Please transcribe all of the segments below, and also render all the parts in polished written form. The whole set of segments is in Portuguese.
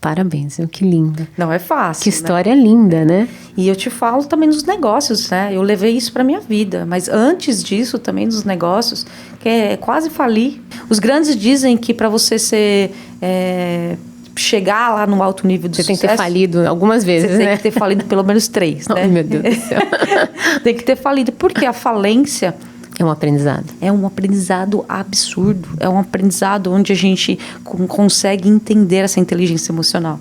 Parabéns, que linda. Não é fácil, que história linda, né? E eu te falo também dos negócios, né? Eu levei isso para minha vida, mas antes disso também dos negócios, que é quase falir. Os grandes dizem que para você chegar lá no alto nível do sucesso... Você tem que ter falido algumas vezes, né? Você tem que ter falido pelo menos 3, né? Oh, meu Deus do céu. Tem que ter falido, porque a falência... É um aprendizado. É um aprendizado absurdo. É um aprendizado onde a gente consegue entender essa inteligência emocional.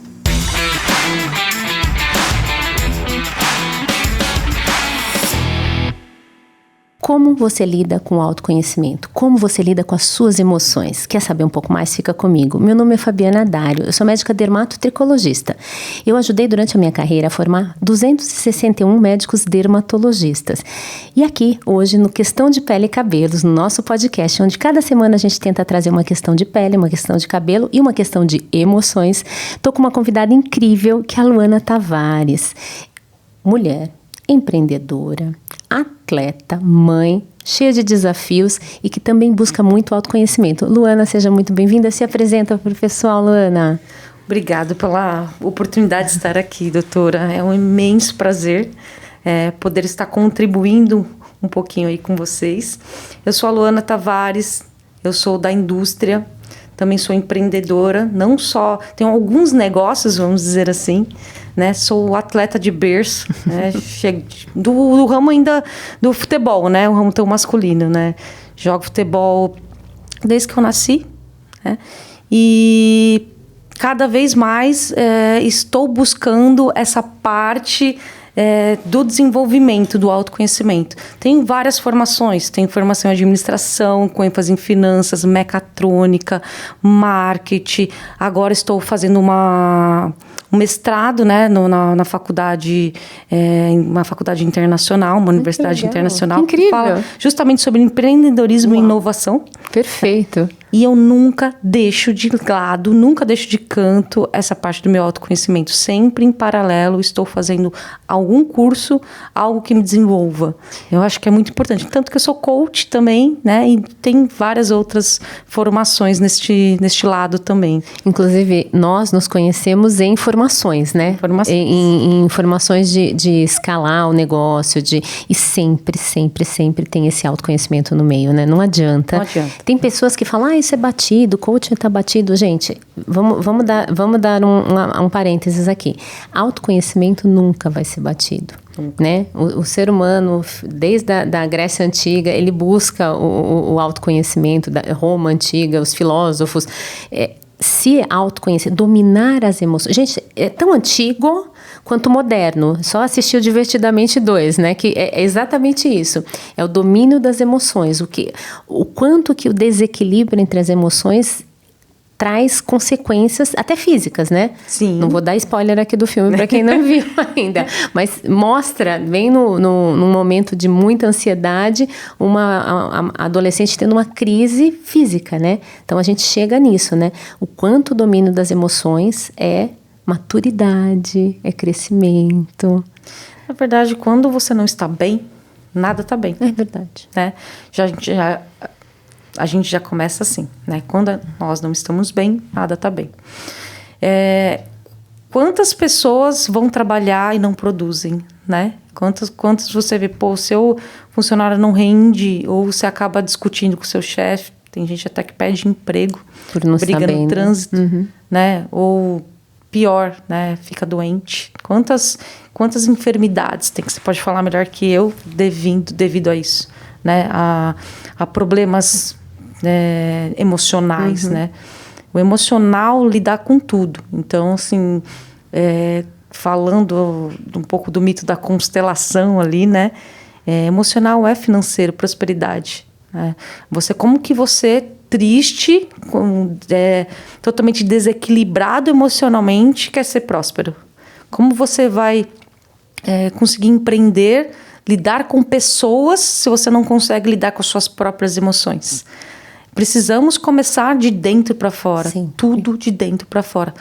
Como você lida com o autoconhecimento? Como você lida com as suas emoções? Quer saber um pouco mais? Fica comigo. Meu nome é Fabiana Dário, eu sou médica dermatotricologista. Eu ajudei durante a minha carreira a formar 261 médicos dermatologistas. E aqui, hoje, no Questão de Pele e Cabelos, no nosso podcast, onde cada semana a gente tenta trazer uma questão de pele, uma questão de cabelo e uma questão de emoções, estou com uma convidada incrível, que é a Luana Tavares. Mulher, empreendedora, atleta, mãe, cheia de desafios e que também busca muito autoconhecimento. Luana, seja muito bem-vinda. Se apresenta para o pessoal, Luana. Obrigada pela oportunidade de estar aqui, doutora. É um imenso prazer poder estar contribuindo um pouquinho aí com vocês. Eu sou a Luana Tavares, eu sou da indústria, também sou empreendedora, não só... Tenho alguns negócios, vamos dizer assim, né? Sou atleta de berço, né? do ramo ainda do futebol, né? O ramo tão masculino, né? Jogo futebol desde que eu nasci, né? E cada vez mais estou buscando essa parte do desenvolvimento, do autoconhecimento. Tem várias formações, tem formação em administração, com ênfase em finanças, mecatrônica, marketing. Agora estou fazendo um mestrado, né, na faculdade, uma faculdade internacional, uma universidade internacional. Incrível. Que fala justamente sobre empreendedorismo e inovação. Perfeito. E eu nunca deixo de lado, nunca deixo de canto essa parte do meu autoconhecimento. Sempre em paralelo estou fazendo algum curso, algo que me desenvolva. Eu acho que é muito importante. Tanto que eu sou coach também, né? E tem várias outras formações neste lado também. Inclusive, nós nos conhecemos em formações, né? Em informações de escalar o negócio, e sempre tem esse autoconhecimento no meio, né? Não adianta. Não adianta. Tem pessoas que falam, isso é batido, o coaching está batido. Gente, vamos dar um parênteses aqui. Autoconhecimento nunca vai ser batido. Né? O ser humano, desde a Grécia Antiga, ele busca o autoconhecimento, da Roma Antiga, os filósofos, se autoconhecer, dominar as emoções. Gente, é tão antigo quanto moderno. Só assistiu Divertidamente 2, né? Que é exatamente isso. É o domínio das emoções. O quanto que o desequilíbrio entre as emoções traz consequências até físicas, né? Sim. Não vou dar spoiler aqui do filme para quem não viu ainda, mas mostra, bem num momento de muita ansiedade, uma adolescente tendo uma crise física, né? Então a gente chega nisso, né? O quanto o domínio das emoções é maturidade, é crescimento. Na verdade, quando você não está bem, nada está bem. É verdade. Né? A gente já começa assim, né? Quando nós não estamos bem, nada está bem. Quantas pessoas vão trabalhar e não produzem, né? Quantas você vê, seu funcionário não rende, ou você acaba discutindo com o seu chefe, tem gente até que pede emprego, por não briga estar bem, no trânsito, uhum. né? Ou pior, né? Fica doente. Quantas enfermidades tem, que você pode falar melhor que eu, devido a isso, né? A problemas emocionais, né? O emocional lidar com tudo. Então, assim, falando um pouco do mito da constelação ali, né? Emocional é financeiro, prosperidade. Né? Como que você, triste, totalmente desequilibrado emocionalmente, quer ser próspero? Como você vai conseguir empreender, lidar com pessoas, se você não consegue lidar com as suas próprias emoções? Precisamos começar de dentro para fora. Sim. Tudo de dentro para fora.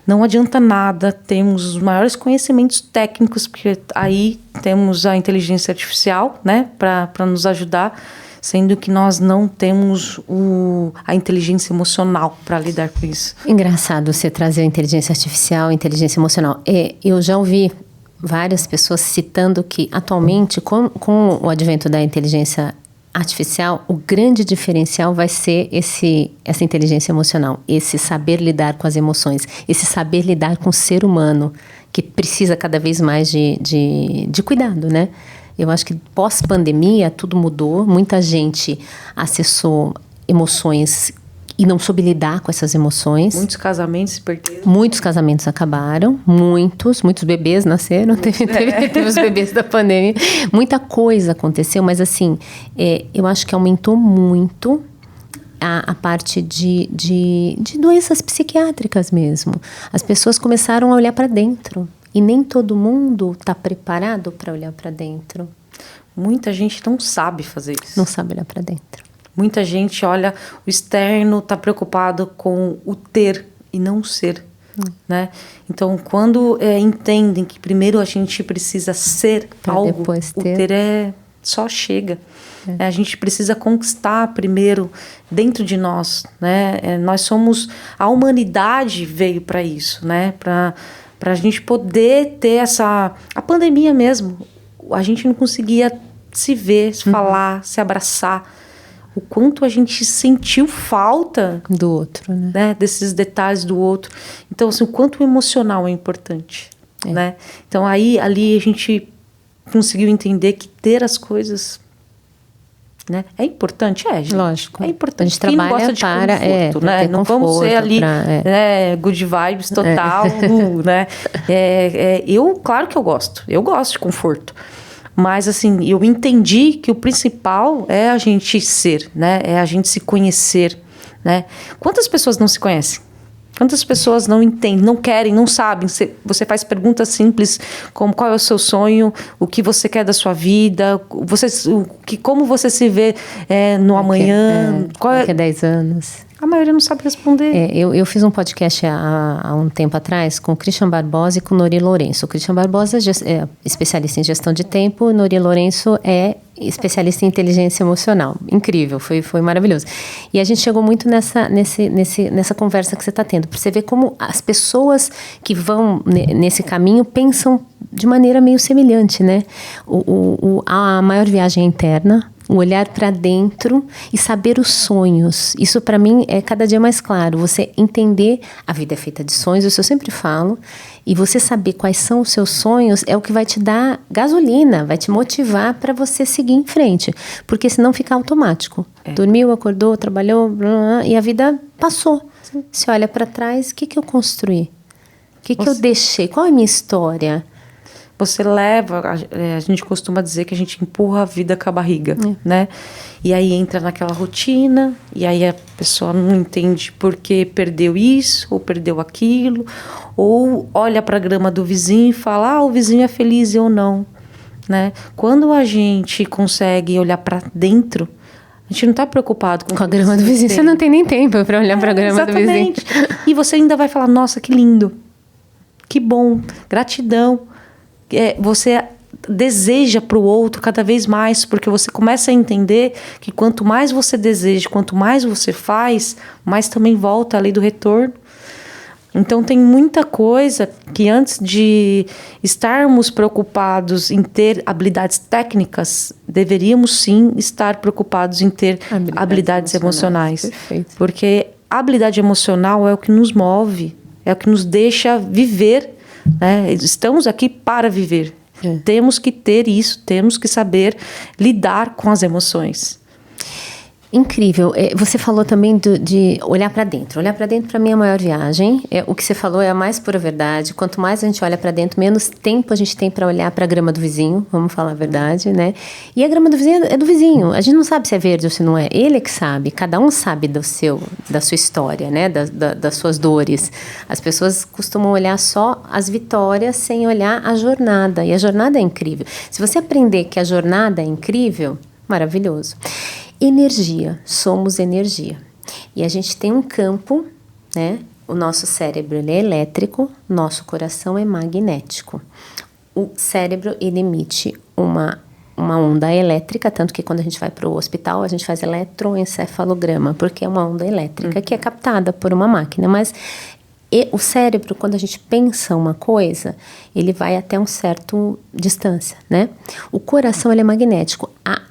Não adianta nada, temos os maiores conhecimentos técnicos, porque aí temos a inteligência artificial, né, para nos ajudar. sendo que nós não temos a inteligência emocional para lidar com isso. Engraçado você trazer a inteligência artificial, a inteligência emocional. Eu já ouvi várias pessoas citando que, atualmente, com o advento da inteligência artificial, o grande diferencial vai ser essa inteligência emocional, esse saber lidar com as emoções, esse saber lidar com o ser humano, que precisa cada vez mais de cuidado, né? Eu acho que pós-pandemia tudo mudou, muita gente acessou emoções e não soube lidar com essas emoções. Muitos casamentos se perderam. Muitos casamentos acabaram, muitos bebês nasceram, teve os bebês da pandemia. Muita coisa aconteceu, mas assim, eu acho que aumentou muito a parte de doenças psiquiátricas mesmo. As pessoas começaram a olhar para dentro e nem todo mundo está preparado para olhar para dentro. Muita gente não sabe fazer isso. Não sabe olhar para dentro. Muita gente olha o externo, está preocupado com o ter e não o ser, né? Então, quando entendem que primeiro a gente precisa ser pra algo, depois ter. O ter só chega. A gente precisa conquistar primeiro dentro de nós, né? Nós somos... A humanidade veio para isso, né? Para a gente poder ter essa... A pandemia mesmo, a gente não conseguia se ver, se falar, se abraçar. O quanto a gente sentiu falta do outro, né? Desses detalhes do outro. Então, assim, o quanto o emocional é importante, né? Então, ali a gente conseguiu entender que ter as coisas, né, é importante, gente. Lógico. É importante. A gente trabalha gosta de para conforto, né? Não vamos ser ali good vibes total, né? Claro que eu gosto de conforto. Mas, assim, eu entendi que o principal é a gente ser, né? É a gente se conhecer, né? Quantas pessoas não se conhecem? Quantas pessoas não entendem, não querem, não sabem? Você faz perguntas simples como qual é o seu sonho, o que você quer da sua vida, como você se vê no amanhã. Daqui a 10 anos. A maioria não sabe responder. Eu fiz um podcast há um tempo atrás com o Christian Barbosa e com o Nori Lourenço. O Christian Barbosa é especialista em gestão de tempo, o Nori Lourenço é especialista em inteligência emocional. Incrível, foi maravilhoso. E a gente chegou muito nessa conversa que você está tendo, para você ver como as pessoas que vão nesse caminho pensam de maneira meio semelhante, né? A maior viagem é interna, o olhar para dentro e saber os sonhos. Isso para mim é cada dia mais claro. Você entender, a vida é feita de sonhos, isso eu sempre falo, e você saber quais são os seus sonhos é o que vai te dar gasolina, vai te motivar para você seguir em frente, porque senão fica automático. Dormiu, acordou, trabalhou, blá, blá, e a vida passou. Sim. Você olha para trás, o que eu construí? O que eu deixei? Qual é a minha história? Você leva, a gente costuma dizer que a gente empurra a vida com a barriga, né? E aí entra naquela rotina, e aí a pessoa não entende por que perdeu isso, ou perdeu aquilo, ou olha para a grama do vizinho e fala, o vizinho é feliz, eu não, né? Quando a gente consegue olhar para dentro, a gente não está preocupado com a grama do vizinho. Você não tem nem tempo para olhar para a grama do vizinho. E você ainda vai falar, nossa, que lindo, que bom, gratidão. Você deseja para o outro cada vez mais, porque você começa a entender que quanto mais você deseja, quanto mais você faz, mais também volta a lei do retorno. Então tem muita coisa que antes de estarmos preocupados em ter habilidades técnicas, deveríamos sim estar preocupados em ter habilidades emocionais. Perfeito. Porque a habilidade emocional é o que nos move, é o que nos deixa viver. Estamos aqui para viver. Temos que ter isso, temos que saber lidar com as emoções. Incrível. Você falou também de olhar para dentro. Olhar para dentro, para mim, é a maior viagem. O que você falou é a mais pura verdade. Quanto mais a gente olha para dentro, menos tempo a gente tem para olhar para a grama do vizinho. Vamos falar a verdade, né? E a grama do vizinho é do vizinho. A gente não sabe se é verde ou se não é. Ele é que sabe. Cada um sabe da sua história, né? Das suas dores. As pessoas costumam olhar só as vitórias sem olhar a jornada. E a jornada é incrível. Se você aprender que a jornada é incrível, maravilhoso. Energia, somos energia. E a gente tem um campo, né? O nosso cérebro ele é elétrico, nosso coração é magnético. O cérebro ele emite uma uma onda elétrica, tanto que quando a gente vai para o hospital, a gente faz eletroencefalograma, porque é uma onda elétrica que é captada por uma máquina. Mas o cérebro, quando a gente pensa uma coisa, ele vai até uma certa distância, né? O coração, ele é magnético. A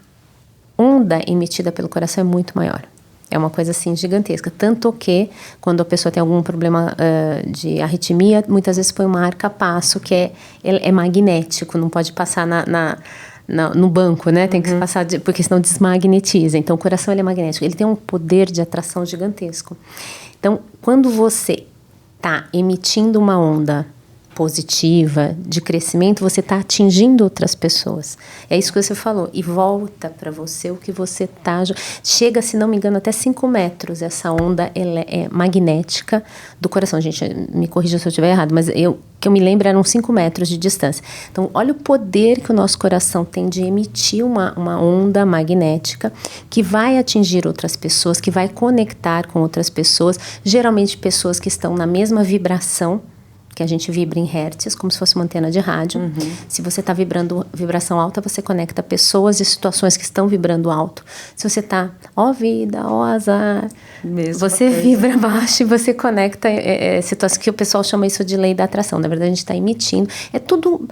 onda emitida pelo coração é muito maior. É uma coisa assim gigantesca. Tanto que, quando a pessoa tem algum problema de arritmia, muitas vezes põe um marca-passo que é magnético, não pode passar no banco, né? Tem que passar, porque senão desmagnetiza. Então, o coração ele é magnético. Ele tem um poder de atração gigantesco. Então, quando você está emitindo uma onda positiva, de crescimento, você está atingindo outras pessoas. É isso que você falou. E volta para você o que você está... Chega, se não me engano, até 5 metros essa onda magnética do coração. Gente, me corrija se eu estiver errado, mas que eu me lembro eram 5 metros de distância. Então, olha o poder que o nosso coração tem de emitir uma onda magnética que vai atingir outras pessoas, que vai conectar com outras pessoas, geralmente pessoas que estão na mesma vibração, que a gente vibra em hertz, como se fosse uma antena de rádio. Se você está vibrando vibração alta, você conecta pessoas e situações que estão vibrando alto. Se você está, ó vida, ó azar, você vibra baixo e você conecta situações que o pessoal chama isso de lei da atração. Na verdade, a gente está emitindo. É tudo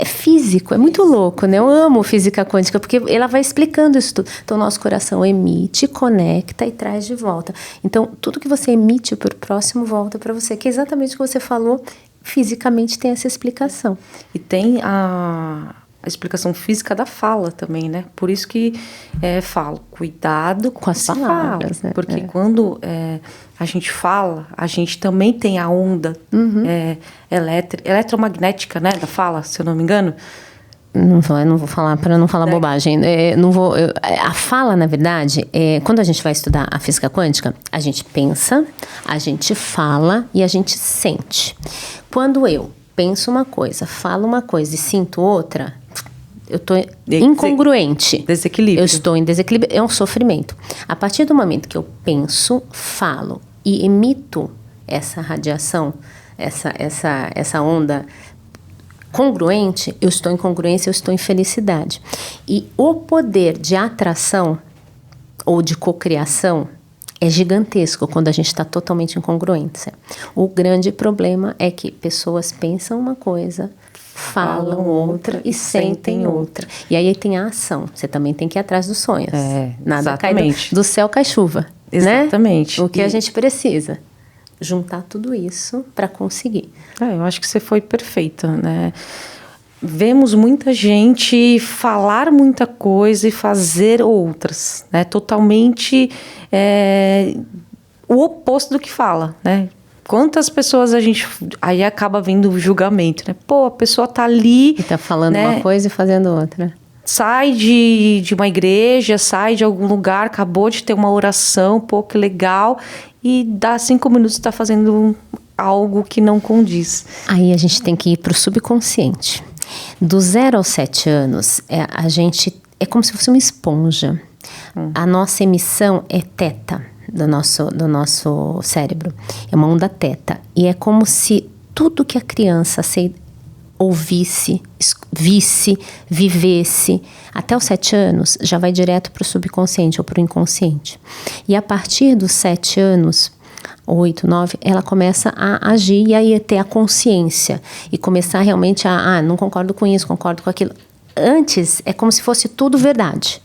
físico, é muito louco, né? Eu amo física quântica, porque ela vai explicando isso tudo. Então, o nosso coração emite, conecta e traz de volta. Então, tudo que você emite para o próximo volta para você, que é exatamente o que você falou. Fisicamente tem essa explicação. E tem a explicação física da fala também, né? Por isso que falo, cuidado com as palavras, né? Porque quando a gente fala, a gente também tem a onda eletromagnética, né? Da fala, se eu não me engano. Eu não vou falar para não falar bobagem. A fala, na verdade, quando a gente vai estudar a física quântica, a gente pensa, a gente fala e a gente sente. Quando eu penso uma coisa, falo uma coisa e sinto outra, eu estou incongruente. Desequilíbrio. Eu estou em desequilíbrio, é um sofrimento. A partir do momento que eu penso, falo e emito essa radiação, essa onda congruente, eu estou em congruência, eu estou em felicidade. E o poder de atração ou de cocriação é gigantesco quando a gente está totalmente em congruência. O grande problema é que pessoas pensam uma coisa, falam outra e sentem outra. E aí tem a ação. Você também tem que ir atrás dos sonhos. Nada exatamente. cai do céu, cai chuva. Exatamente. Né? O que a gente precisa. Juntar tudo isso para conseguir. Eu acho que você foi perfeita, né? Vemos muita gente falar muita coisa e fazer outras, né? Totalmente o oposto do que fala, né? Quantas pessoas a gente... Aí acaba vindo o julgamento, né? Pô, a pessoa tá ali... E tá falando uma coisa e fazendo outra. Sai de uma igreja, sai de algum lugar, acabou de ter uma oração, pô, que legal... E dá 5 minutos está fazendo algo que não condiz. Aí a gente tem que ir para o subconsciente. Do 0 aos 7 anos, a gente é como se fosse uma esponja. A nossa emissão é teta do nosso cérebro. É uma onda teta. E é como se tudo que a criança ouvisse, visse, vivesse, até os 7 anos, já vai direto para o subconsciente ou para o inconsciente. E a partir dos 7 anos, 8, 9, ela começa a agir e aí ter a consciência. E começar realmente não concordo com isso, concordo com aquilo. Antes, é como se fosse tudo verdade.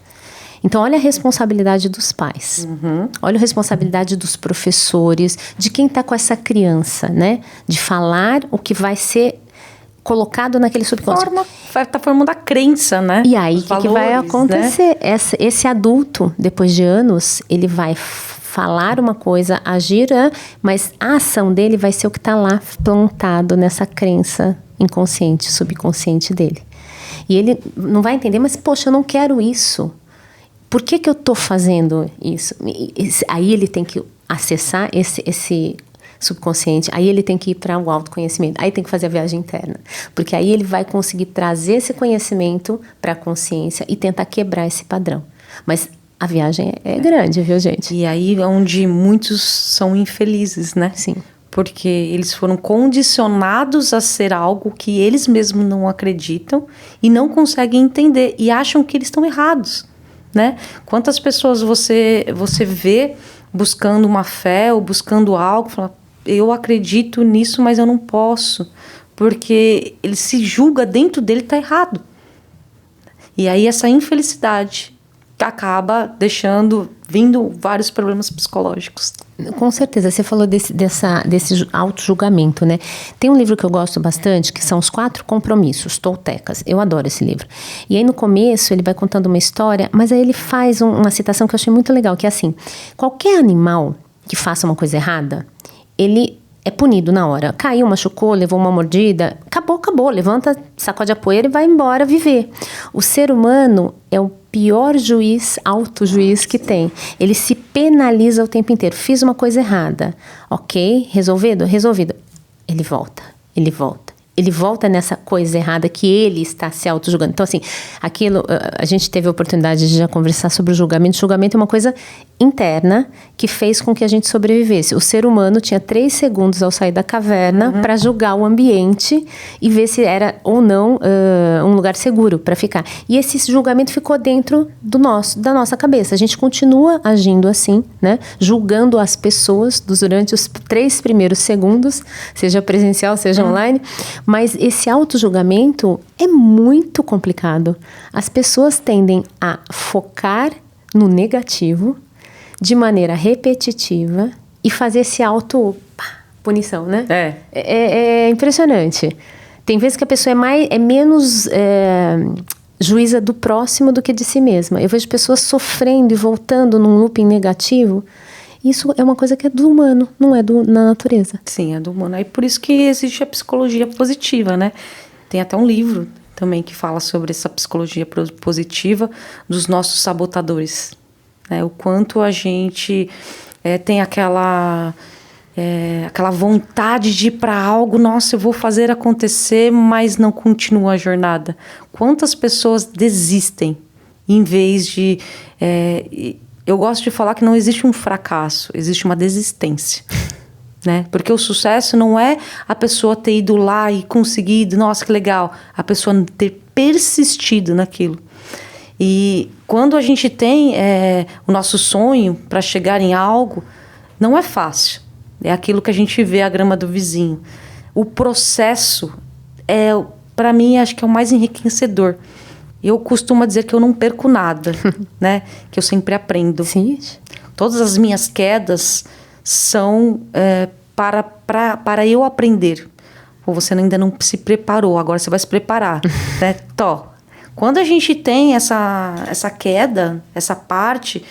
Então, olha a responsabilidade dos pais. Olha a responsabilidade dos professores, de quem está com essa criança, né? De falar o que vai ser colocado naquele subconsciente. Tá formando a crença, né? E aí, o que vai acontecer? Né? Esse adulto, depois de anos, ele vai falar uma coisa, agir, mas a ação dele vai ser o que está lá plantado nessa crença inconsciente, subconsciente dele. E ele não vai entender, mas, poxa, eu não quero isso. Por que eu estou fazendo isso? Aí ele tem que acessar esse subconsciente, aí ele tem que ir para o autoconhecimento, aí tem que fazer a viagem interna, porque aí ele vai conseguir trazer esse conhecimento para a consciência e tentar quebrar esse padrão. Mas a viagem é grande, viu, gente? E aí é onde muitos são infelizes, né? Sim. porque eles foram condicionados a ser algo que eles mesmos não acreditam e não conseguem entender e acham que eles estão errados, né? Quantas pessoas você vê buscando uma fé ou buscando algo, fala, eu acredito nisso, mas eu não posso, porque ele se julga dentro dele está errado. E aí essa infelicidade acaba vindo vários problemas psicológicos. Com certeza, você falou desse auto-julgamento, né? Tem um livro que eu gosto bastante, que são Os 4 Compromissos, Toltecas. Eu adoro esse livro. E aí no começo ele vai contando uma história, mas aí ele faz uma citação que eu achei muito legal, que é assim, qualquer animal que faça uma coisa errada, ele é punido na hora. Caiu, machucou, levou uma mordida, acabou, levanta, sacode a poeira e vai embora viver. O ser humano é o pior autojuiz que tem. Ele se penaliza o tempo inteiro. Fiz uma coisa errada. Ok, resolvido? Ele volta nessa coisa errada que ele está se auto-julgando. Então, assim, a gente teve a oportunidade de já conversar sobre o julgamento. O julgamento é uma coisa interna que fez com que a gente sobrevivesse. O ser humano tinha 3 segundos ao sair da caverna para julgar o ambiente e ver se era ou não um lugar seguro para ficar. E esse julgamento ficou dentro da nossa cabeça. A gente continua agindo assim, né? Julgando as pessoas durante os 3 primeiros segundos, seja presencial, seja online. Mas esse auto-julgamento é muito complicado. As pessoas tendem a focar no negativo de maneira repetitiva e fazer esse auto-punição, né? É impressionante. Tem vezes que a pessoa é menos juíza do próximo do que de si mesma. Eu vejo pessoas sofrendo e voltando num looping negativo. Isso é uma coisa que é do humano, não é na natureza. Sim, é do humano. É por isso que existe a psicologia positiva, né? Tem até um livro também que fala sobre essa psicologia positiva dos nossos sabotadores. Né? O quanto a gente tem aquela vontade de ir para algo, nossa, eu vou fazer acontecer, mas não continua a jornada. Quantas pessoas desistem em vez de... eu gosto de falar que não existe um fracasso, existe uma desistência, né? Porque o sucesso não é a pessoa ter ido lá e conseguido, nossa, que legal, a pessoa ter persistido naquilo. E quando a gente tem o nosso sonho para chegar em algo, não é fácil. É aquilo que a gente vê a grama do vizinho. O processo para mim, acho que é o mais enriquecedor. Eu costumo dizer que eu não perco nada, né? Que eu sempre aprendo. Sim. Todas as minhas quedas são para eu aprender. Pô, você ainda não se preparou, agora você vai se preparar. Né? Quando a gente tem essa queda, essa parte,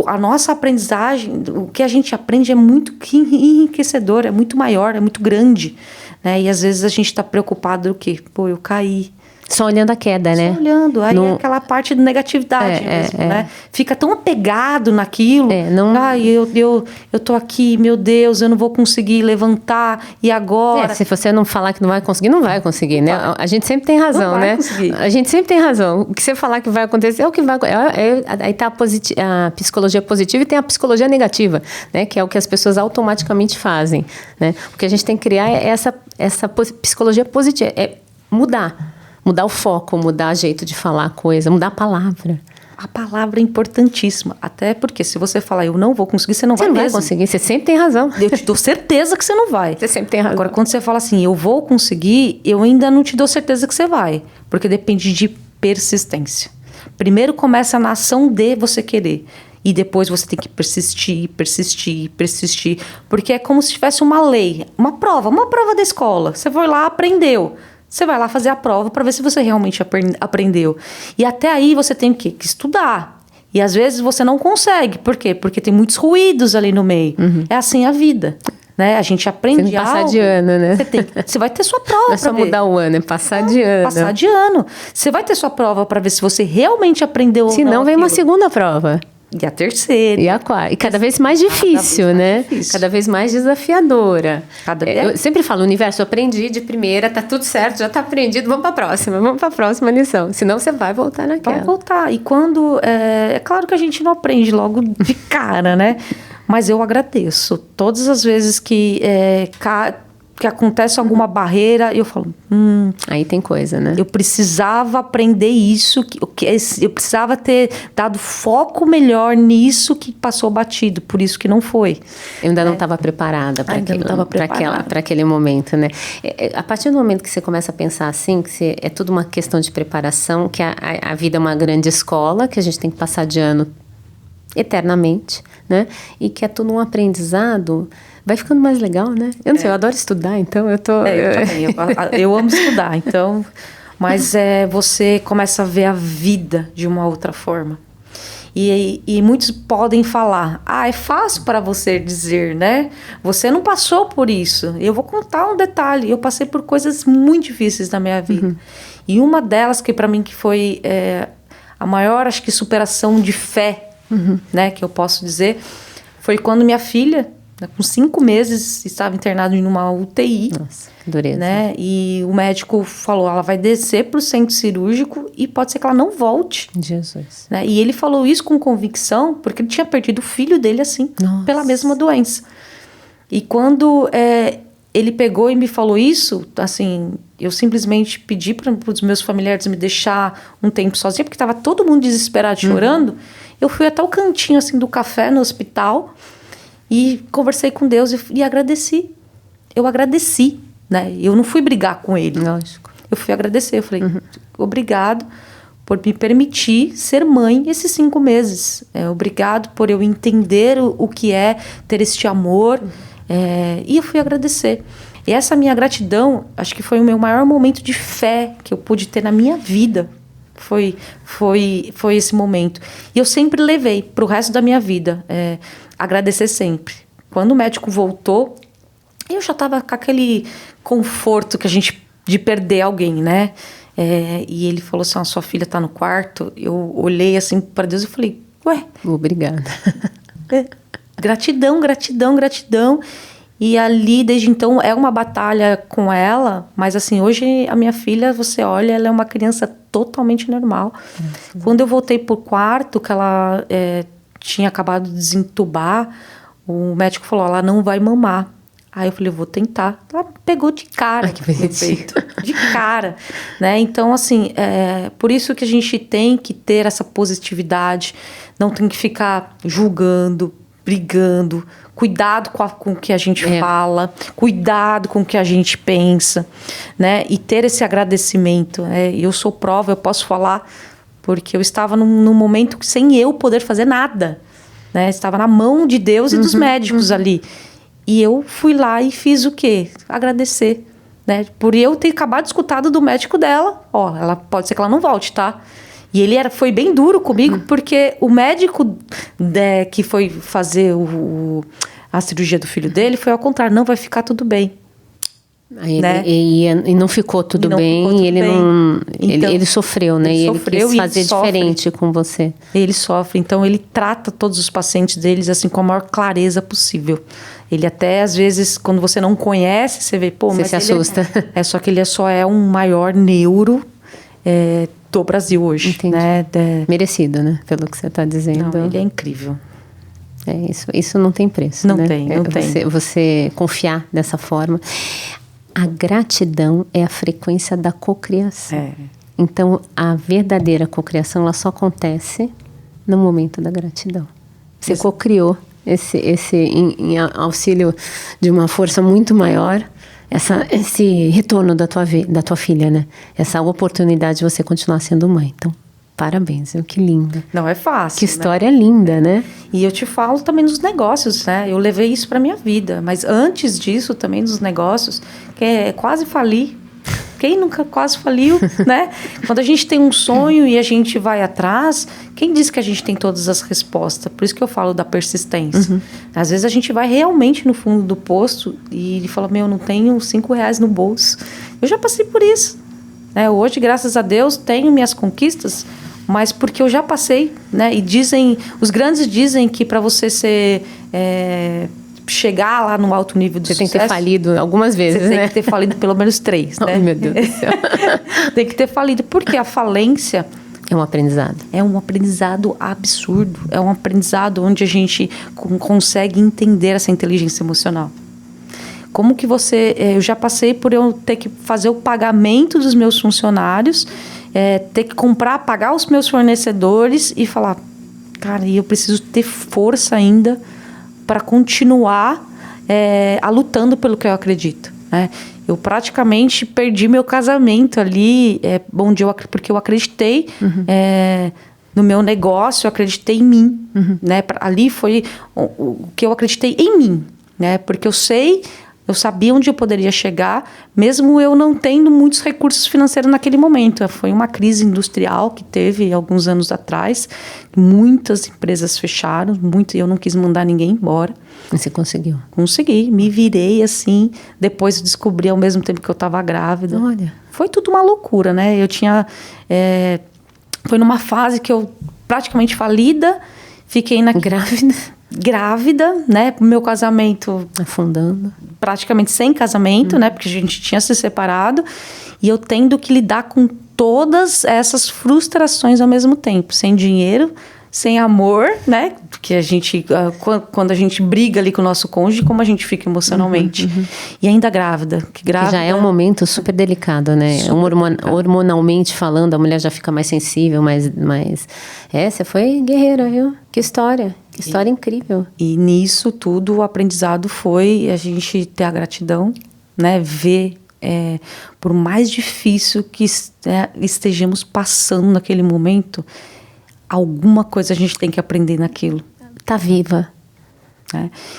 a nossa aprendizagem, o que a gente aprende é muito enriquecedor, é muito maior, é muito grande. Né? E às vezes a gente está preocupado o quê? Pô, eu caí. Só olhando a queda, né? Só olhando. Aí é aquela parte de negatividade mesmo, né? Fica tão apegado naquilo. Eu tô aqui, meu Deus, eu não vou conseguir levantar. E agora? Se você não falar que não vai conseguir, né? A gente sempre tem razão, né? Conseguir. A gente sempre tem razão. O que você falar que vai acontecer é o que vai acontecer. Aí tá a psicologia positiva e tem a psicologia negativa, né? Que é o que as pessoas automaticamente fazem, né? O que a gente tem que criar é essa psicologia positiva. É mudar o foco, mudar o jeito de falar a coisa, mudar a palavra. A palavra é importantíssima. Até porque se você falar, eu não vou conseguir, você não vai mesmo. Você não vai conseguir, você sempre tem razão. Eu te dou certeza que você não vai. Você sempre tem razão. Agora, quando você fala assim, eu vou conseguir, eu ainda não te dou certeza que você vai. Porque depende de persistência. Primeiro começa na ação de você querer. E depois você tem que persistir. Porque é como se tivesse uma lei, uma prova da escola. Você foi lá, aprendeu. Você vai lá fazer a prova para ver se você realmente aprendeu. E até aí você tem que estudar. E às vezes você não consegue. Por quê? Porque tem muitos ruídos ali no meio. Uhum. É assim a vida. Né? A gente aprende algo. Você tem que passar de ano, né? Você vai ter sua prova. Não é só mudar o ano, é passar de ano. Passar de ano. Você vai ter sua prova para ver se você realmente aprendeu ou não. Se não, vem uma segunda prova. E a terceira. E a quarta. E cada vez mais difícil, né? Cada vez mais desafiadora. Eu sempre falo, universo, eu aprendi de primeira, tá tudo certo, já tá aprendido, vamos pra próxima lição. Senão você vai voltar naquela. Vai voltar. E quando... É claro que a gente não aprende logo de cara, né? Mas eu agradeço. Todas as vezes que acontece alguma barreira, eu falo... Aí tem coisa, né? Eu precisava aprender isso, eu precisava ter dado foco melhor nisso que passou batido, por isso que não foi. Eu ainda não estava preparada para aquele momento, né? A partir do momento que você começa a pensar assim, que é tudo uma questão de preparação, que a vida é uma grande escola, que a gente tem que passar de ano eternamente, né? E que é tudo um aprendizado, vai ficando mais legal, né? Eu não sei, eu adoro estudar, então eu tô... eu também, eu amo estudar, então... Mas você começa a ver a vida de uma outra forma. E muitos podem falar, é fácil para você dizer, né? Você não passou por isso. Eu vou contar um detalhe, eu passei por coisas muito difíceis na minha vida. E uma delas, que para mim que foi a maior, acho que, superação de fé, né? Que eu posso dizer, foi quando minha filha... com 5 meses, estava internada em uma UTI. Nossa, que dureza. Né? E o médico falou, ela vai descer para o centro cirúrgico e pode ser que ela não volte. Jesus. Né? E ele falou isso com convicção, porque ele tinha perdido o filho dele assim, Nossa. Pela mesma doença. E quando ele pegou e me falou isso, assim, eu simplesmente pedi para os meus familiares me deixar um tempo sozinha, porque estava todo mundo desesperado, chorando. Eu fui até o cantinho assim, do café no hospital, e conversei com Deus e agradeci. Eu agradeci, né? Eu não fui brigar com ele. Lógico. Eu fui agradecer. Eu falei, obrigado por me permitir ser mãe esses 5 meses. Obrigado por eu entender o que é ter este amor. E eu fui agradecer. E essa minha gratidão, acho que foi o meu maior momento de fé que eu pude ter na minha vida. Foi esse momento. E eu sempre levei para o resto da minha vida. Agradecer sempre. Quando o médico voltou, eu já estava com aquele conforto que a gente de perder alguém, né? E ele falou assim, sua filha está no quarto. Eu olhei assim para Deus e falei, ué. Obrigada. Gratidão, gratidão, gratidão. E ali, desde então, é uma batalha com ela. Mas assim, hoje a minha filha, você olha, ela é uma criança totalmente normal. Quando eu voltei pro quarto, que ela... tinha acabado de desentubar, o médico falou, ela não vai mamar. Aí eu falei, eu vou tentar. Ela pegou de cara no peito. De cara. Né? Então, assim, por isso que a gente tem que ter essa positividade, não tem que ficar julgando, brigando, cuidado com o que a gente fala, cuidado com o que a gente pensa, né? E ter esse agradecimento. Eu sou prova, eu posso falar... porque eu estava num momento sem eu poder fazer nada, né? Estava na mão de Deus e dos médicos ali. E eu fui lá e fiz o quê? Agradecer, né? Por eu ter acabado de escutar do médico dela. Ela pode ser que ela não volte, tá? E ele foi bem duro comigo, porque o médico que foi fazer a cirurgia do filho dele foi ao contrário. Não, vai ficar tudo bem. Né? E não ficou tudo bem, ele sofreu, né? Ele quis fazer diferente com você. Ele sofre, então ele trata todos os pacientes deles assim com a maior clareza possível. Ele até, às vezes, quando você não conhece, você vê, você mas se assusta. Só que ele só é um maior neuro do Brasil hoje. Entendi. Né? Merecido, né? Pelo que você está dizendo. Não, ele é incrível. Isso não tem preço, não né? Tem. Você confiar dessa forma. A gratidão é a frequência da cocriação. Então, a verdadeira cocriação, ela só acontece no momento da gratidão. Você cocriou em auxílio de uma força muito maior, esse retorno da tua filha, né? Essa oportunidade de você continuar sendo mãe. Então, parabéns, que linda. Não é fácil, que história linda, né? E eu te falo também dos negócios, né? Eu levei isso para minha vida, mas antes disso também dos negócios, que quase fali. Quem nunca quase faliu, né? Quando a gente tem um sonho e a gente vai atrás, quem diz que a gente tem todas as respostas? Por isso que eu falo da persistência. Às vezes a gente vai realmente no fundo do poço e fala, não tenho R$5 no bolso. Eu já passei por isso. Né? Hoje, graças a Deus, tenho minhas conquistas, mas porque eu já passei, né? E os grandes dizem que para você chegar lá no alto nível de sucesso... Você tem que ter falido algumas vezes, né? Você tem que ter falido pelo menos 3, né? Oh, meu Deus do céu. Tem que ter falido, porque a falência, É um aprendizado. É um aprendizado absurdo. É um aprendizado onde a gente consegue entender essa inteligência emocional. Como que você... eu já passei por eu ter que fazer o pagamento dos meus funcionários, ter que pagar os meus fornecedores e falar, cara, eu preciso ter força ainda para continuar lutando pelo que eu acredito, né? Eu praticamente perdi meu casamento ali, porque eu acreditei no meu negócio, eu acreditei em mim, né? Ali foi o que eu acreditei em mim, né? Porque eu sabia onde eu poderia chegar, mesmo eu não tendo muitos recursos financeiros naquele momento. Foi uma crise industrial que teve alguns anos atrás, muitas empresas fecharam, eu não quis mandar ninguém embora. E você conseguiu? Consegui, me virei assim, depois descobri ao mesmo tempo que eu estava grávida. Olha. Foi tudo uma loucura, né? Eu tinha... foi numa fase que eu praticamente falida, fiquei grávida, né? Meu casamento... Afundando. Praticamente sem casamento, né? Porque a gente tinha se separado. E eu tendo que lidar com todas essas frustrações ao mesmo tempo. Sem dinheiro, sem amor, né? Porque a gente... quando a gente briga ali com o nosso cônjuge, como a gente fica emocionalmente. E ainda grávida. Que já é um momento super delicado, né? Hormonalmente falando, a mulher já fica mais sensível, mais... você foi guerreira, viu? Que história. Que história incrível. E nisso tudo o aprendizado foi a gente ter a gratidão, né? Ver, por mais difícil que estejamos passando naquele momento, alguma coisa a gente tem que aprender naquilo. Tá viva.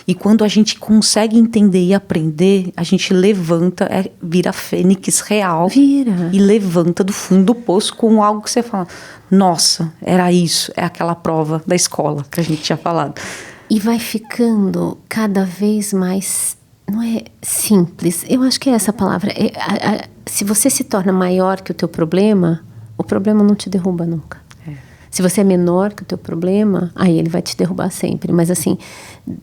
E quando a gente consegue entender e aprender, a gente levanta, vira fênix real. Vira. E levanta do fundo do poço com algo que você fala, nossa, era isso, é aquela prova da escola que a gente tinha falado. E vai ficando cada vez mais, não é simples, eu acho que é essa palavra. Se você se torna maior que o teu problema, o problema não te derruba nunca. Se você é menor que o teu problema, aí ele vai te derrubar sempre. Mas assim,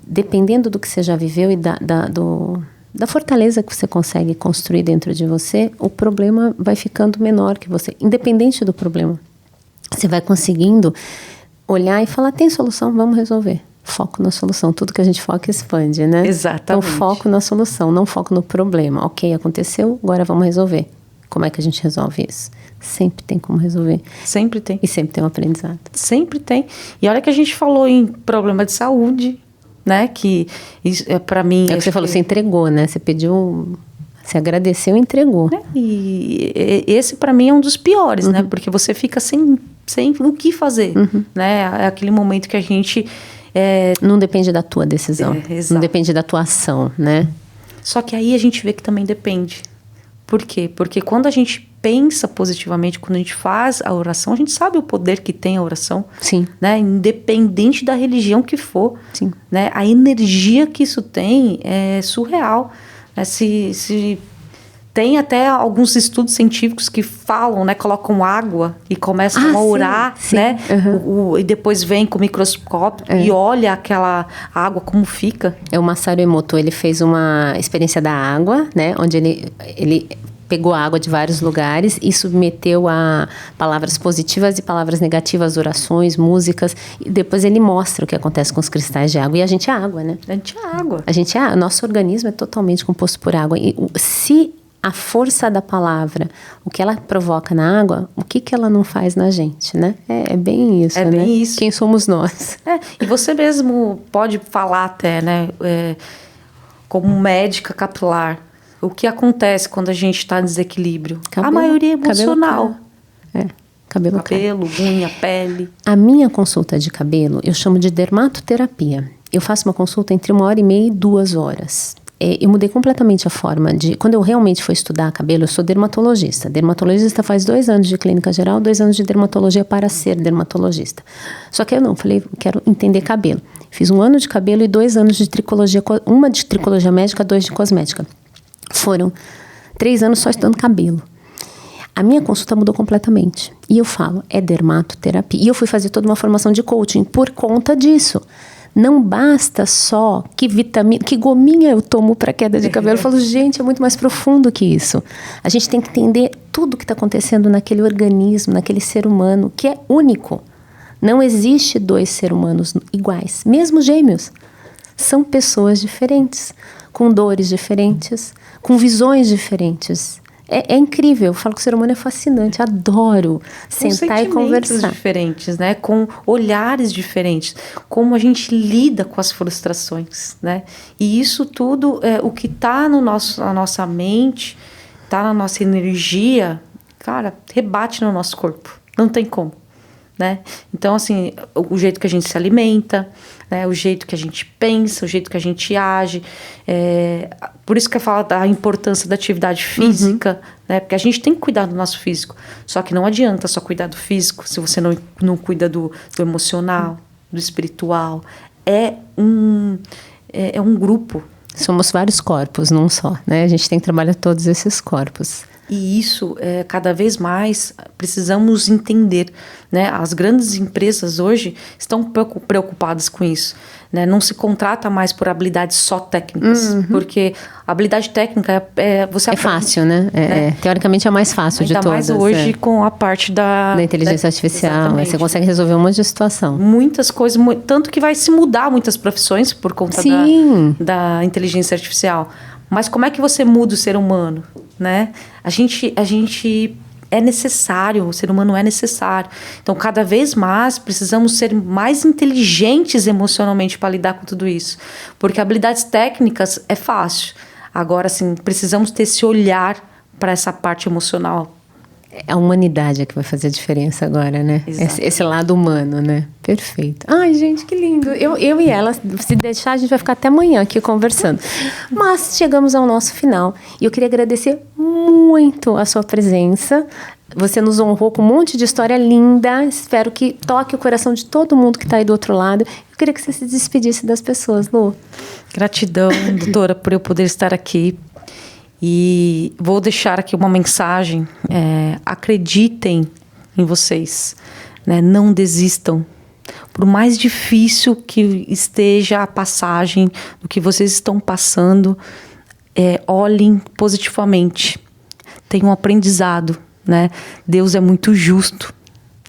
dependendo do que você já viveu e da fortaleza que você consegue construir dentro de você, o problema vai ficando menor que você. Independente do problema. Você vai conseguindo olhar e falar, tem solução, vamos resolver. Foco na solução. Tudo que a gente foca expande, né? Exatamente. Então, foco na solução, não foco no problema. Ok, aconteceu, agora vamos resolver. Como é que a gente resolve isso? Sempre tem como resolver. Sempre tem. E sempre tem um aprendizado. Sempre tem. E olha que a gente falou em problema de saúde, né? Que isso, para mim... É o que você falou, você entregou, né? Você pediu... Você agradeceu e entregou. E esse para mim é um dos piores, né? Porque você fica sem o que fazer, né? É aquele momento que a gente... Não depende da tua decisão. Não depende da tua ação, né? Só que aí a gente vê que também depende. Por quê? Porque quando a gente pensa positivamente, quando a gente faz a oração, a gente sabe o poder que tem a oração. Sim. Né? Independente da religião que for. Sim. Né? A energia que isso tem é surreal. Se tem até alguns estudos científicos que falam, né? Colocam água e começam a orar, sim. né? E depois vem com o microscópio e olha aquela água como fica. O Masaru Emoto, ele fez uma experiência da água, né? Onde ele pegou a água de vários lugares e submeteu a palavras positivas e palavras negativas, orações, músicas. E depois ele mostra o que acontece com os cristais de água. E a gente é água, né? A gente é água. Nosso organismo é totalmente composto por água. E se a força da palavra, o que ela provoca na água, o que ela não faz na gente, né? É bem isso, né? É bem isso. Quem somos nós? E você mesmo pode falar até, né? Como médica capilar, o que acontece quando a gente está em desequilíbrio? A maioria é emocional. Cabelo, unha, pele. A minha consulta de cabelo, eu chamo de dermatoterapia. Eu faço uma consulta entre 1h30 e 2 horas. Eu mudei completamente a forma de... Quando eu realmente fui estudar cabelo, eu sou dermatologista. Dermatologista faz 2 anos de clínica geral, 2 anos de dermatologia para ser dermatologista. Só que eu não, falei, quero entender cabelo. Fiz 1 ano de cabelo e 2 anos de tricologia, uma de tricologia médica, 2 de cosmética. Foram 3 anos só estudando cabelo. A minha consulta mudou completamente. E eu falo, é dermatoterapia. E eu fui fazer toda uma formação de coaching por conta disso. Não basta só que gominha eu tomo para queda de cabelo. Eu falo, gente, é muito mais profundo que isso. A gente tem que entender tudo que está acontecendo naquele organismo, naquele ser humano, que é único. Não existe dois seres humanos iguais, mesmo gêmeos. São pessoas diferentes, com dores diferentes, com visões diferentes. É incrível, eu falo que o ser humano é fascinante, adoro sentar e conversar. Diferentes, né? Com olhares diferentes, como a gente lida com as frustrações, né? E isso tudo, o que está na nossa mente, está na nossa energia, cara, rebate no nosso corpo, não tem como. Né? Então, assim, o jeito que a gente se alimenta, né? O jeito que a gente pensa, o jeito que a gente age. Por isso que eu falo da importância da atividade física, né? Porque a gente tem que cuidar do nosso físico. Só que não adianta só cuidar do físico se você não cuida do emocional, do espiritual. É um grupo. Somos vários corpos, não só, né? A gente tem que trabalhar todos esses corpos. E isso, cada vez mais, precisamos entender, né? As grandes empresas hoje estão preocupadas com isso, né? Não se contrata mais por habilidades só técnicas, porque a habilidade técnica você aprende, fácil, né? Teoricamente é mais fácil de todas. Ainda mais hoje com a parte da inteligência artificial. Você consegue resolver um monte de situação. Muitas coisas, tanto que vai se mudar muitas profissões por conta da inteligência artificial. Mas como é que você muda o ser humano, né? A gente é necessário, o ser humano é necessário. Então, cada vez mais, precisamos ser mais inteligentes emocionalmente para lidar com tudo isso. Porque habilidades técnicas é fácil. Agora, assim, precisamos ter esse olhar para essa parte emocional. É a humanidade é que vai fazer a diferença agora, né? Esse lado humano, né? Perfeito. Ai, gente, que lindo. Eu e ela, se deixar, a gente vai ficar até amanhã aqui conversando. Mas chegamos ao nosso final. E eu queria agradecer muito a sua presença. Você nos honrou com um monte de história linda. Espero que toque o coração de todo mundo que está aí do outro lado. Eu queria que você se despedisse das pessoas, Lu. Gratidão, doutora, por eu poder estar aqui. E vou deixar aqui uma mensagem. Acreditem em vocês, né? Não desistam. Por mais difícil que esteja a passagem do que vocês estão passando, olhem positivamente. Tenham um aprendizado, né? Deus é muito justo,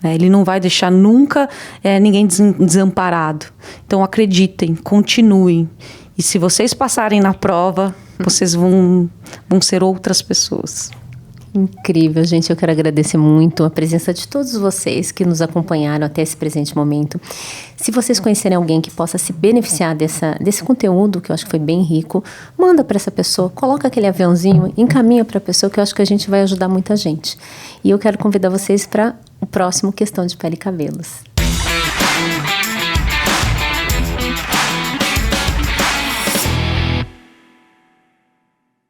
né? Ele não vai deixar nunca ninguém desamparado. Então acreditem, continuem. E se vocês passarem na prova, vocês vão ser outras pessoas. Incrível, gente. Eu quero agradecer muito a presença de todos vocês que nos acompanharam até esse presente momento. Se vocês conhecerem alguém que possa se beneficiar desse conteúdo, que eu acho que foi bem rico, manda para essa pessoa, coloca aquele aviãozinho, encaminha para a pessoa, que eu acho que a gente vai ajudar muita gente. E eu quero convidar vocês para o próximo Questão de Pele e Cabelos.